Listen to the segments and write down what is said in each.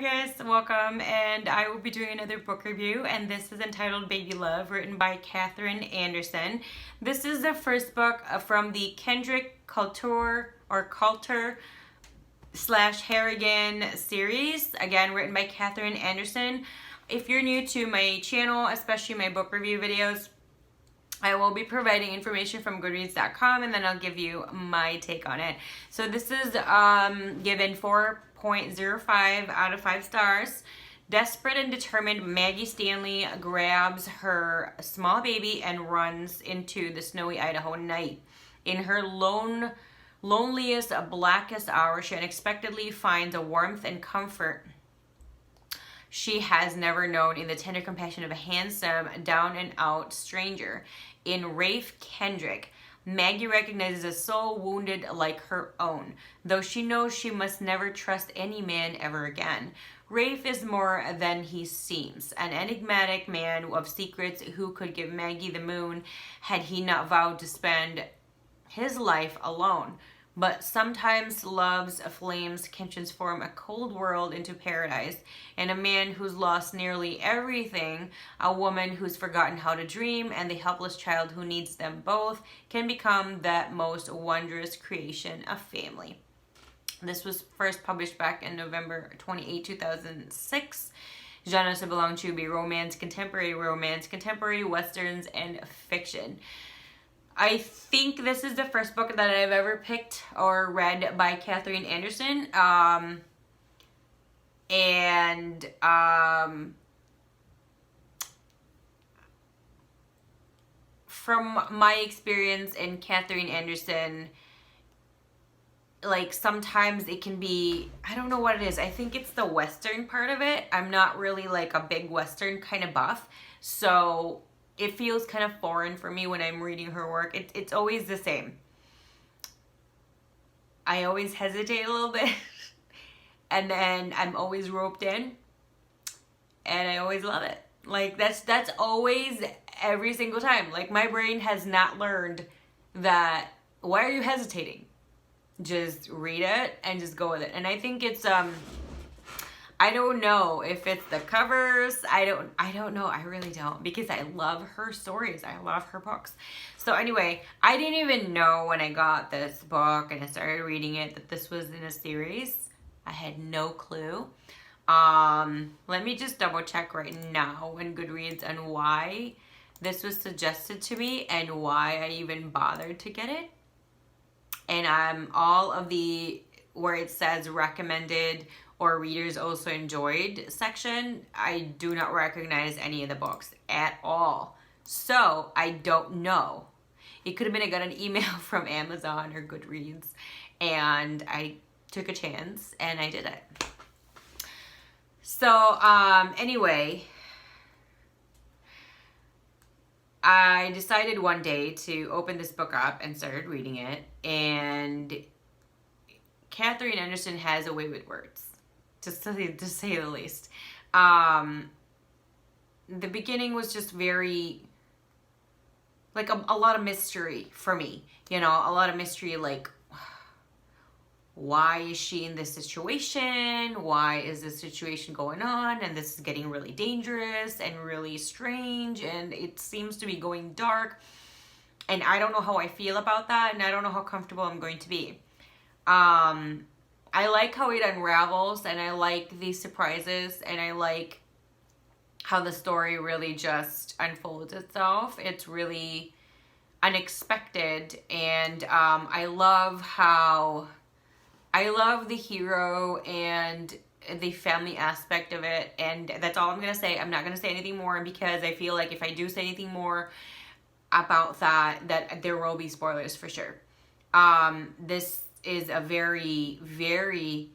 guys, welcome, and I will be doing another book review, and this is entitled Baby Love, written by Katherine Anderson. This is the first book from the Kendrick, Coulter / Harrigan series, again written by Katherine Anderson. If you're new to my channel, especially my book review videos, I will be providing information from Goodreads.com, and then I'll give you my take on it. So this is given 4.05 out of 5 stars. Desperate and determined, Maggie Stanley grabs her small baby and runs into the snowy Idaho night. In her loneliest, blackest hour, she unexpectedly finds a warmth and comfort she has never known in the tender compassion of a handsome, down-and-out stranger. In Rafe Kendrick, Maggie recognizes a soul wounded like her own, though she knows she must never trust any man ever again. Rafe is more than he seems, an enigmatic man of secrets who could give Maggie the moon had he not vowed to spend his life alone. But sometimes love's flames can transform a cold world into paradise, and a man who's lost nearly everything, a woman who's forgotten how to dream, and the helpless child who needs them both can become that most wondrous creation of family. This was first published back in November 28, 2006. Genres belong to be romance, contemporary westerns, and fiction. I think this is the first book that I've ever picked or read by Katherine Anderson. From my experience in Katherine Anderson, like sometimes it can be, I don't know what it is. I think it's the Western part of it. I'm not really like a big Western kind of buff. So it feels kind of foreign for me when I'm reading her work. It's always the same. I always hesitate a little bit and then I'm always roped in and I always love it. Like that's always every single time. Like my brain has not learned that, why are you hesitating? Just read it and just go with it. And I think it's I don't know if it's the covers. I don't know. I really don't, because I love her stories. I love her books. So anyway, I didn't even know when I got this book and I started reading it that this was in a series. I had no clue. Let me just double check right now in Goodreads and why this was suggested to me and why I even bothered to get it. And all of the where it says recommended or readers also enjoyed section, I do not recognize any of the books at all. So I don't know. It could have been I got an email from Amazon or Goodreads and I took a chance and I did it. So anyway, I decided one day to open this book up and started reading it, and Katherine Anderson has a way with words, to say the least. The beginning was just very, like a lot of mystery for me. You know, a lot of mystery, like, why is she in this situation? Why is this situation going on? And this is getting really dangerous and really strange, and it seems to be going dark. And I don't know how I feel about that, and I don't know how comfortable I'm going to be. I like how it unravels, and I like the surprises, and I like how the story really just unfolds itself. It's really unexpected, and I love the hero and the family aspect of it, and that's all I'm going to say. I'm not going to say anything more, because I feel like if I do say anything more about that there will be spoilers for sure. This is a very, very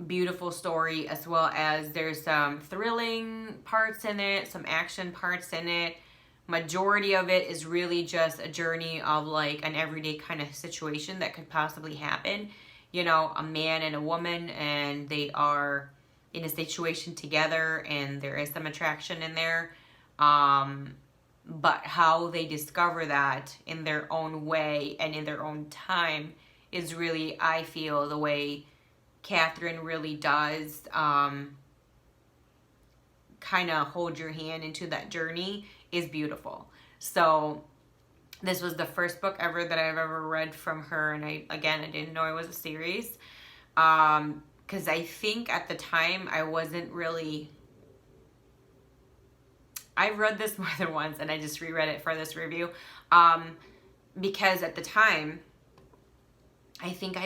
beautiful story, as well as there's some thrilling parts in it, some action parts in it. Majority of it is really just a journey of like an everyday kind of situation that could possibly happen. You know, a man and a woman, and they are in a situation together, and there is some attraction in there. But how they discover that in their own way and in their own time is really, I feel, the way Catherine really does kind of hold your hand into that journey is beautiful. So this was the first book ever that I've ever read from her, and I didn't know it was a series, because I think at the time I wasn't really, I've read this more than once, and I just reread it for this review, because at the time, I think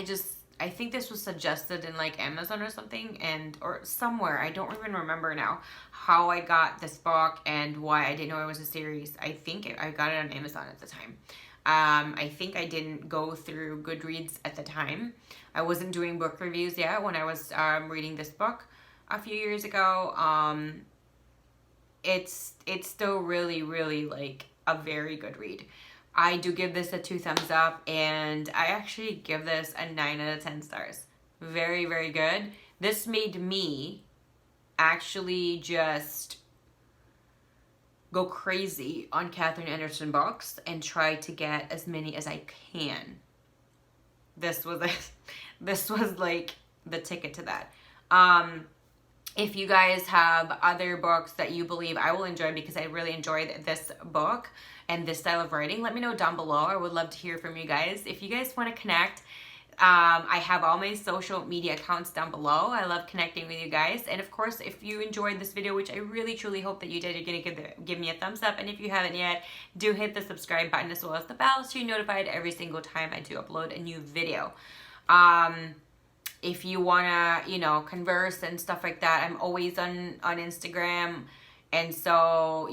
this was suggested in like Amazon or something, or somewhere. I don't even remember now how I got this book and why I didn't know it was a series. I think I got it on Amazon at the time. I think I didn't go through Goodreads at the time. I wasn't doing book reviews yet when I was reading this book a few years ago. It's still really, really like a very good read. I do give this a 2 thumbs up, and I actually give this a 9 out of 10 stars. Very, very good. This made me actually just go crazy on Catherine Anderson books and try to get as many as I can. This was like the ticket to that. If you guys have other books that you believe I will enjoy, because I really enjoyed this book and this style of writing, let me know down below. I would love to hear from you guys. If you guys want to connect, I have all my social media accounts down below. I love connecting with you guys. And of course, if you enjoyed this video, which I really truly hope that you did, you're going to give me a thumbs up. And if you haven't yet, do hit the subscribe button as well as the bell so you're notified every single time I do upload a new video. If you want to, converse and stuff like that, I'm always on Instagram. And so,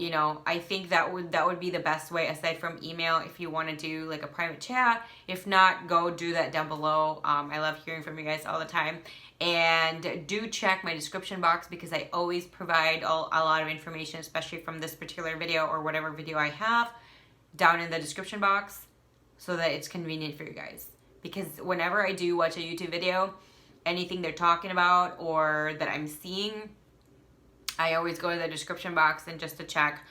I think that would be the best way aside from email if you want to do like a private chat. If not, go do that down below. I love hearing from you guys all the time. And do check my description box, because I always provide a lot of information, especially from this particular video or whatever video I have, down in the description box so that it's convenient for you guys. Because whenever I do watch a YouTube video, anything they're talking about or that I'm seeing, I always go to the description box and just to check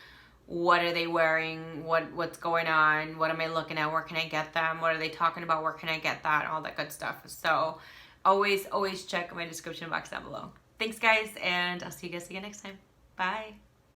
what are they wearing, what's going on, what am I looking at, where can I get them, what are they talking about, where can I get that, all that good stuff. So always check my description box down below. Thanks guys, and I'll see you guys again next time. Bye.